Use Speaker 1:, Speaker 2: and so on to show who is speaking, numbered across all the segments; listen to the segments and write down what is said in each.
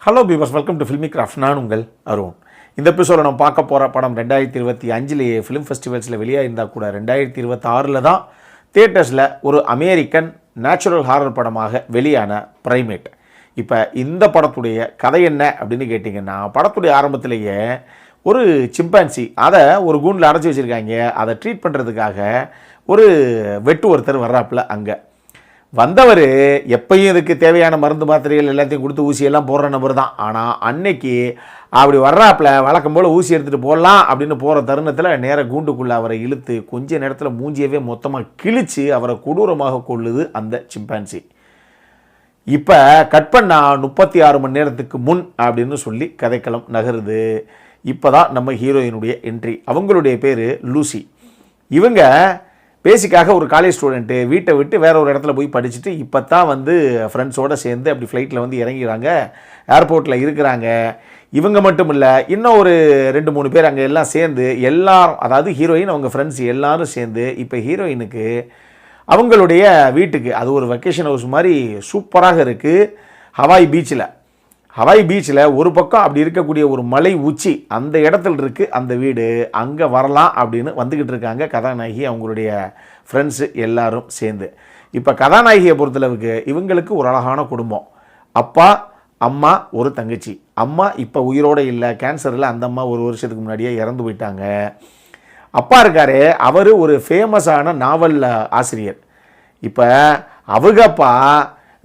Speaker 1: Hello beavers, welcome to filmi craft. நான் உங்கள் அருண். இந்த எபிசோடில் நம்ம பார்க்க போகிற படம் 2025 ஃபிலிம் ஃபெஸ்டிவல்ஸில் வெளியாக இருந்தால் கூட 2026 தான் தியேட்டர்ஸில் ஒரு அமெரிக்கன் நேச்சுரல் ஹாரர் படமாக வெளியான பிரைமேட். இப்போ இந்த படத்துடைய கதை என்ன அப்படின்னு கேட்டிங்கன்னா, படத்துடைய ஆரம்பத்திலேயே ஒரு சிம்பான்சி அதை ஒரு கூண்டில் அடைச்சி வச்சுருக்காங்க. அதை ட்ரீட் பண்ணுறதுக்காக ஒரு வெட்டு ஒருத்தர் வர்றாப்புல. அங்கே வந்தவர் எப்பயும் இதுக்கு தேவையான மருந்து மாத்திரைகள் எல்லாத்தையும் கொடுத்து ஊசியெல்லாம் போடுற நபர் தான். ஆனால் அன்னைக்கு அப்படி வர்றாப்புல வழக்கம் போல் ஊசி எடுத்துகிட்டு போடலாம் அப்படின்னு போகிற தருணத்தில் நேராக கூண்டுக்குள்ளே அவரை இழுத்து கொஞ்ச நேரத்தில் மூஞ்சியவே மொத்தமாக கிழித்து அவரை கொடூரமாக கொள்ளுது அந்த சிம்பான்சி. இப்போ கட் பண்ணால் 36 மணி நேரத்துக்கு முன் அப்படின்னு சொல்லி கதைக்களம் நகருது. இப்போ தான் நம்ம ஹீரோயினுடைய என்ட்ரி. அவங்களுடைய பேர் லூசி. இவங்க பேசிக்காக ஒரு காலேஜ் ஸ்டூடெண்ட்டு, வீட்டை விட்டு வேற ஒரு இடத்துல போய் படிச்சுட்டு இப்போ தான் ஃப்ரெண்ட்ஸோடு சேர்ந்து அப்படி ஃப்ளைட்டில் இறங்கிறாங்க, ஏர்போர்ட்டில் இருக்கிறாங்க. இவங்க மட்டும் இல்லை, இன்னும் ஒரு 2-3 பேர் அங்கே எல்லாம் சேர்ந்து எல்லாரும், அதாவது ஹீரோயின் அவங்க ஃப்ரெண்ட்ஸ் எல்லாரும் சேர்ந்து இப்போ ஹீரோயினுக்கு அவங்களுடைய வீட்டுக்கு, அது ஒரு வெக்கேஷன் ஹவுஸ் மாதிரி சூப்பராக இருக்குது ஹவாய் பீச்சில் ஒரு பக்கம் அப்படி இருக்கக்கூடிய ஒரு மலை உச்சி, அந்த இடத்துல இருக்குது அந்த வீடு. அங்கே வரலாம் அப்படின்னு வந்துக்கிட்டு இருக்காங்க கதாநாயகி அவங்களுடைய ஃப்ரெண்ட்ஸு எல்லாரும் சேர்ந்து. இப்போ கதாநாயகியை பொறுத்தளவுக்கு இவங்களுக்கு ஒரு அழகான குடும்பம். அப்பா, அம்மா, ஒரு தங்கச்சி. அம்மா இப்போ உயிரோடு இல்லை, கேன்சரில். அந்த அம்மா ஒரு வருஷத்துக்கு முன்னாடியே இறந்து போயிட்டாங்க. அப்பா இருக்காரு, அவர் ஒரு ஃபேமஸான நாவல் ஆசிரியர். இப்போ அவங்கப்பா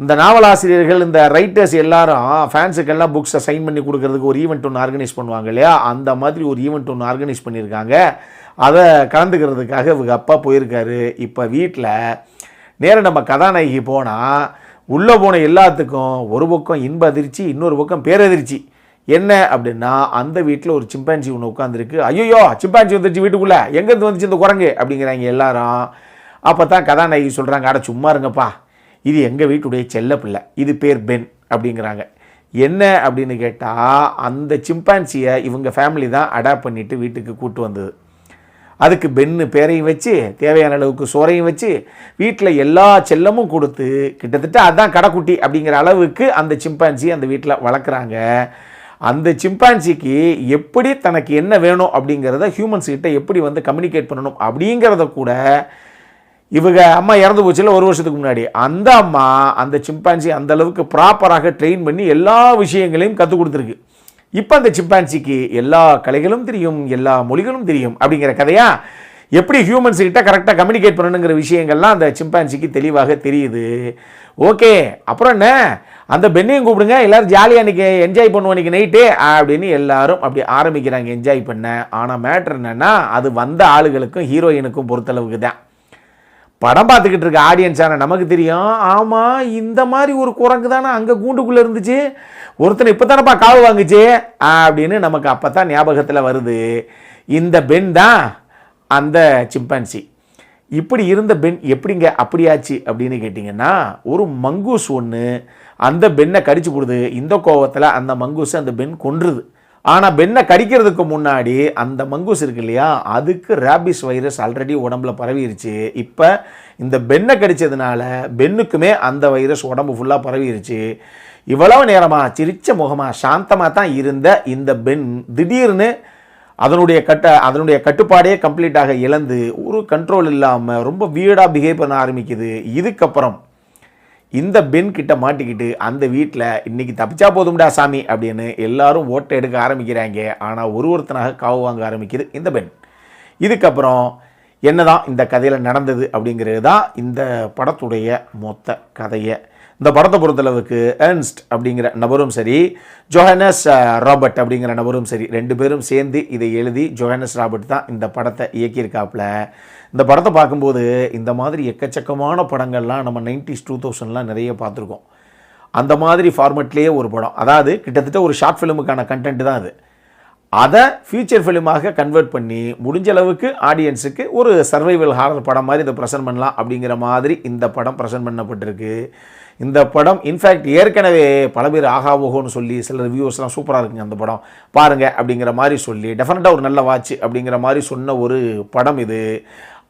Speaker 1: இந்த நாவல் ஆசிரியர்கள், இந்த ரைட்டர்ஸ் எல்லாரும் ஃபேன்ஸுக்கெல்லாம் புக்ஸை சைன் பண்ணி கொடுக்கறதுக்கு ஒரு ஈவெண்ட் ஒன்று ஆர்கனைஸ் பண்ணுவாங்க இல்லையா, அந்த மாதிரி ஒரு ஈவெண்ட் ஒன்று ஆர்கனைஸ் பண்ணியிருக்காங்க. அதை கலந்துக்கிறதுக்காக இவங்க அப்பா போயிருக்காரு. இப்போ வீட்டில் நேராக நம்ம கதாநாயகி போனால் உள்ளே போன எல்லாத்துக்கும் ஒரு பக்கம் இன்ப அதிர்ச்சி, இன்னொரு பக்கம் பேரதிர்ச்சி. என்ன அப்படின்னா, அந்த வீட்டில் ஒரு சிம்பான்சி ஒன்று உட்காந்துருக்கு. ஐயோ, சிம்பான்சி வந்துருச்சு வீட்டுக்குள்ளே, எங்கேருந்து வந்துச்சு இந்த குரங்கு அப்படிங்கிறாங்க எல்லாரும். அப்போ தான் கதாநாயகி சொல்கிறாங்க, அட சும்மா இருங்கப்பா, இது எங்கள் வீட்டுடைய செல்ல பிள்ளை, இது பேர் பென் அப்படிங்கிறாங்க. என்ன அப்படின்னு கேட்டால், அந்த சிம்பான்சியை இவங்க ஃபேமிலி தான் அடாப்ட் பண்ணிவிட்டு வீட்டுக்கு கூட்டு வந்தது. அதுக்கு பென்னு பேரையும் வச்சு, தேவையான அளவுக்கு சோறையும் வச்சு, வீட்டில் எல்லா செல்லமும் கொடுத்து, கிட்டத்தட்ட அதுதான் கடைக்குட்டி அப்படிங்கிற அளவுக்கு அந்த சிம்பான்சி அந்த வீட்டில் வளர்க்குறாங்க. அந்த சிம்பான்சிக்கு எப்படி தனக்கு என்ன வேணும் அப்படிங்கிறத ஹியூமன்ஸ்கிட்ட எப்படி கம்யூனிகேட் பண்ணணும் அப்படிங்கிறத கூட இவங்க அம்மா இறந்து போச்சுல ஒரு வருஷத்துக்கு முன்னாடி, அந்த அம்மா அந்த சிம்பான்சி அந்த அளவுக்கு ப்ராப்பராக ட்ரெயின் பண்ணி எல்லா விஷயங்களையும் கற்றுக் கொடுத்துருக்கு. இப்போ அந்த சிம்பான்சிக்கு எல்லா கலைகளும் தெரியும், எல்லா மொழிகளும் தெரியும் அப்படிங்கிற கதையா, எப்படி ஹியூமன்ஸ்கிட்ட கரெக்டாக கம்யூனிகேட் பண்ணணுங்கிற விஷயங்கள்லாம் அந்த சிம்பான்சிக்கு தெளிவாக தெரியுது. ஓகே, அப்புறம் என்ன, அந்த பெண்ணையும் கூப்பிடுங்க, எல்லோரும் ஜாலியாக இன்றைக்கி என்ஜாய் பண்ணுவோம் இன்றைக்கி நைட்டு அப்படின்னு எல்லாரும் அப்படி ஆரம்பிக்கிறாங்க என்ஜாய் பண்ண. ஆனால் மேட்ரு என்னென்னா, அது வந்த ஆளுகளுக்கும் ஹீரோயினுக்கும் பொறுத்தளவுக்கு தான். படம் பார்த்துக்கிட்டு இருக்க ஆடியன்ஸான நமக்கு தெரியும், ஆமாம் இந்த மாதிரி ஒரு குரங்கு தானே அங்கே கூண்டுக்குள்ளே இருந்துச்சு, ஒருத்தனை இப்போ தானேப்பா காவு வாங்குச்சு அப்படின்னு நமக்கு அப்போ தான் ஞாபகத்தில் வருது. இந்த பென் தான் அந்த சிம்பான்சி. இப்படி இருந்த பென் எப்படிங்க அப்படியாச்சு அப்படின்னு கேட்டிங்கன்னா, ஒரு மங்கூஸ் ஒன்று அந்த பென்னை கடிச்சு கொடுது. இந்த கோவத்தில் அந்த மங்கூஸை அந்த பென் கொன்றுது. ஆனால் பென்னை கடிக்கிறதுக்கு முன்னாடி அந்த மங்கூஸ் இருக்கு இல்லையா, அதுக்கு ரேபிஸ் வைரஸ் ஆல்ரெடி உடம்புல பரவிருச்சு. இப்போ இந்த பென்னை கடித்ததுனால பென்னுக்குமே அந்த வைரஸ் உடம்பு ஃபுல்லாக பரவிருச்சு. இவ்வளவு நேரமாக சிரிச்ச முகமாக சாந்தமாக தான் இருந்த இந்த பென் திடீர்னு அதனுடைய கட்டுப்பாடே கம்ப்ளீட்டாக இழந்து ஒரு கண்ட்ரோல் இல்லாமல் ரொம்ப வியர்டாக பிஹேவ் பண்ண ஆரம்பிக்குது. இதுக்கப்புறம் இந்த பென் கிட்ட மாட்டிக்கிட்டு அந்த வீட்டில் இன்றைக்கி தப்பிச்சா போதும்டா சாமி அப்படின்னு எல்லாரும் ஓட்டை எடுக்க ஆரம்பிக்கிறாங்க. ஆனால் ஒருத்தனாக காவு வாங்க ஆரம்பிக்குது இந்த பென். இதுக்கப்புறம் என்னதான் இந்த கதையில் நடந்தது அப்படிங்கிறது தான் இந்த படத்துடைய மொத்த கதையை. இந்த படத்தை பொறுத்தளவுக்கு எர்ன்ஸ்ட் அப்படிங்கிற நபரும் சரி, ஜோஹானஸ் ராபர்ட் அப்படிங்கிற நபரும் சரி, 2 பேரும் சேர்ந்து இதை எழுதி ஜோஹானஸ் ராபர்ட் தான் இந்த படத்தை இயக்கியிருக்காப்புல. இந்த படத்தை பார்க்கும்போது இந்த மாதிரி எக்கச்சக்கமான படங்கள்லாம் நம்ம 90s 2000 நிறைய பார்த்துருக்கோம். அந்த மாதிரி ஃபார்மெட்லேயே ஒரு படம், அதாவது கிட்டத்தட்ட ஒரு ஷார்ட் ஃபிலிமுக்கான கண்டென்ட் தான் அது. அதை ஃபியூச்சர் ஃபிலிமாக கன்வெர்ட் பண்ணி முடிஞ்ச அளவுக்கு ஆடியன்ஸுக்கு ஒரு சர்வைவல் ஹாரர் படம் மாதிரி இதை ப்ரெசென்ட் பண்ணலாம் அப்படிங்கிற மாதிரி இந்த படம் ப்ரெசென்ட் பண்ணப்பட்டிருக்கு. இந்த படம் இன்ஃபேக்ட் ஏற்கனவே பல பேர் ஆகா ஓகோன்னு சொல்லி சில ரிவ்யூஸ்லாம் சூப்பராக இருக்குங்க அந்த படம் பாருங்கள் அப்படிங்கிற மாதிரி சொல்லி டெஃபினட்டாக ஒரு நல்ல வாட்ச் அப்படிங்கிற மாதிரி சொன்ன ஒரு படம் இது.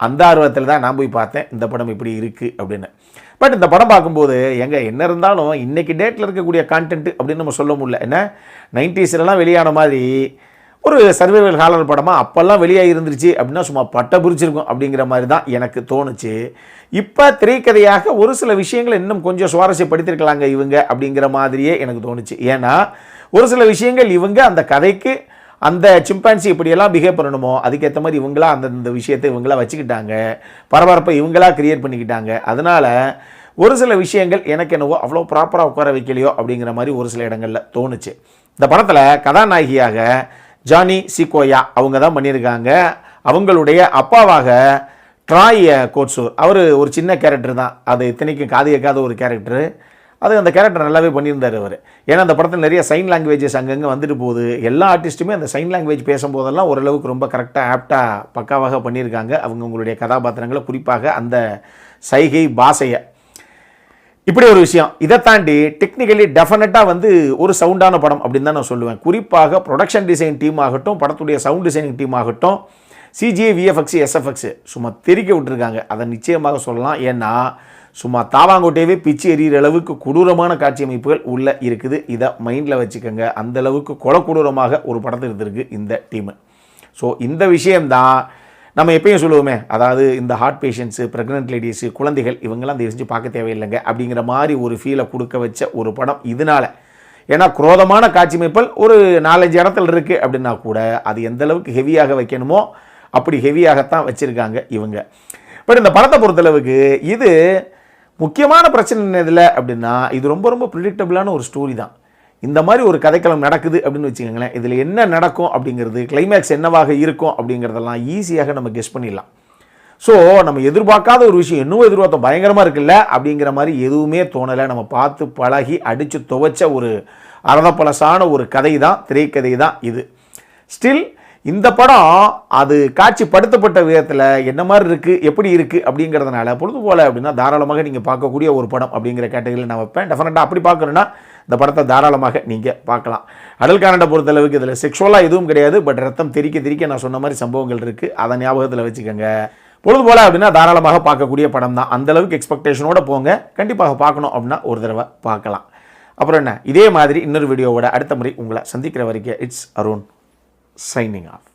Speaker 1: அந்த ஆர்வத்தில் தான் நான் போய் பார்த்தேன் இந்த படம் இப்படி இருக்குது அப்படின்னு. பட் இந்த படம் பார்க்கும்போது என்ன இருந்தாலும் இன்றைக்கி டேட்டில் இருக்கக்கூடிய கான்டென்ட் அப்படின்னு நம்ம சொல்ல முடியல. என்ன 90ஸ்லாம் வெளியான மாதிரி ஒரு சர்வைவல் ஹாரர் படமாக அப்போல்லாம் வெளியாக இருந்துருச்சு அப்படின்னா சும்மா பட்டை பிரிச்சிருக்கும் அப்படிங்கிற மாதிரி தான் எனக்கு தோணுச்சு. இப்போ திரைக்கதையாக ஒரு சில விஷயங்களை இன்னும் கொஞ்சம் சுவாரஸ்யப்படுத்திருக்கலாங்க இவங்க அப்படிங்கிற மாதிரியே எனக்கு தோணுச்சு. ஏன்னா ஒரு சில விஷயங்கள் இவங்க அந்த கதைக்கு அந்த சிம்பான்சி இப்படியெல்லாம் பிஹேவ் பண்ணணுமோ அதுக்கேற்ற மாதிரி இவங்களா அந்த விஷயத்தை இவங்களா வச்சுக்கிட்டாங்க, பரபரப்பை இவங்களா கிரியேட் பண்ணிக்கிட்டாங்க. அதனால் ஒரு சில விஷயங்கள் எனக்கு என்னவோ அவ்வளோ ப்ராப்பராக உட்கார வைக்கலையோ அப்படிங்கிற மாதிரி ஒரு சில இடங்களில் தோணுச்சு. இந்த படத்தில் கதாநாயகியாக ஜானி சீகோயா அவங்க தான் பண்ணியிருக்காங்க. அவங்களுடைய அப்பாவாக ட்ராய் கோட்சூர், அவர் ஒரு சின்ன கேரக்டர் தான், அது இத்தனைக்கும் காது கேட்காத ஒரு கேரக்டரு. அந்த கேரக்டர் நல்லாவே பண்ணியிருந்தார் அவர். ஏன்னா அந்த படத்தில் நிறைய சைன் லாங்குவேஜஸ் அங்கங்கே வந்துட்டு போகுது. எல்லா ஆர்டிஸ்ட்டுமே அந்த சைன் லாங்குவேஜ் பேசும்போதெல்லாம் ஓரளவுக்கு ரொம்ப கரெக்டாக ஆப்டாக பக்காவாக பண்ணியிருக்காங்க அவங்களுடைய கதாபாத்திரங்களை, குறிப்பாக அந்த சைகை பாஷையை. இப்படி ஒரு விஷயம். இதை தாண்டி டெக்னிக்கலி டெஃபினட்டாக ஒரு சவுண்டான படம் அப்படின்னு தான் நான் சொல்லுவேன். குறிப்பாக ப்ரொடக்ஷன் டிசைன் டீம் ஆகட்டும், படத்துடைய சவுண்ட் டிசைனிங் டீம் ஆகட்டும், சிஜிஐ, விஎஃப்எக்ஸ், எஸ்எஃப்எக்ஸ் சும்மா தெரிக்க விட்டுருக்காங்க. அதை நிச்சயமாக சொல்லலாம். ஏன்னா சும்மா தாவாங்கோட்டையவே பிச்சு எறிகிற அளவுக்கு கொடூரமான காட்சி அமைப்புகள் உள்ளே இருக்குது. இதை மைண்டில் வச்சுக்கோங்க. அந்தளவுக்கு கொடூரமாக ஒரு படத்தை எடுத்திருக்கு இந்த டீமு. ஸோ இந்த விஷயம்தான் நம்ம எப்பயும் சொல்லுவோமே, அதாவது இந்த ஹார்ட் பேஷண்ட்ஸு, ப்ரெக்னென்ட் லேடிஸு, குழந்தைகள் இவங்கெல்லாம் அதை செஞ்சு பார்க்க தேவையில்லைங்க அப்படிங்கிற மாதிரி ஒரு ஃபீலை கொடுக்க வச்ச ஒரு படம் இதனால். ஏன்னா குரோதமான காட்சி அமைப்புகள் ஒரு 4-5 இடத்துல இருக்குது அப்படின்னா கூட அது எந்த அளவுக்கு ஹெவியாக வைக்கணுமோ அப்படி ஹெவியாகத்தான் வச்சுருக்காங்க இவங்க. பட் இந்த படத்தை பொறுத்தளவுக்கு இது முக்கியமான பிரச்சனை இதில் அப்படின்னா இது ரொம்ப ரொம்ப ப்ரிடிக்டபிளான ஒரு ஸ்டோரி தான். இந்த மாதிரி ஒரு கதைக்களம் நடக்குது அப்படின்னு வச்சுக்கோங்களேன், இதில் என்ன நடக்கும் அப்படிங்கிறது, கிளைமேக்ஸ் என்னவாக இருக்கும் அப்படிங்கிறதெல்லாம் ஈஸியாக நம்ம கெஸ் பண்ணிடலாம். ஸோ நம்ம எதிர்பார்க்காத ஒரு விஷயம் இன்னும் எதிர்பார்த்தோம் பயங்கரமாக இருக்குல்ல அப்படிங்கிற மாதிரி எதுவுமே தோணலை. நம்ம பார்த்து பழகி அடித்து துவைச்ச ஒரு அரதப்பழசான ஒரு கதை தான், திரைக்கதை தான் இது. ஸ்டில் இந்த படம் அது காட்சிப்படுத்தப்பட்ட விதத்தில் என்ன மாதிரி இருக்குது, எப்படி இருக்குது அப்படிங்கிறதுனால பொழுது போல் அப்படின்னா தாராளமாக நீங்கள் பார்க்கக்கூடிய ஒரு படம் அப்படிங்கிற கேட்டகரியில் நான் வைப்பேன். டெஃபினட்டாக அப்படி பார்க்கணுன்னா இந்த படத்தை தாராளமாக நீங்கள் பார்க்கலாம். அடல் கானடை பொறுத்தளவுக்கு இதில் செக்ஷுவலாக எதுவும் கிடையாது. பட் ரத்தம் திரிக்க நான் சொன்ன மாதிரி சம்பவங்கள் இருக்குது. அதை ஞாபகத்தில் வச்சுக்கோங்க. பொழுது போல் அப்படின்னா தாராளமாக பார்க்கக்கூடிய படம் தான். அந்தளவுக்கு எக்ஸ்பெக்டேஷனோடு போங்க. கண்டிப்பாக பார்க்கணும் அப்படின்னா ஒரு தடவை பார்க்கலாம். அப்புறம் என்ன, இதே மாதிரி இன்னொரு வீடியோவோட அடுத்த முறை உங்களை சந்திக்கிற வரைக்கும் இட்ஸ் அருண் signing off.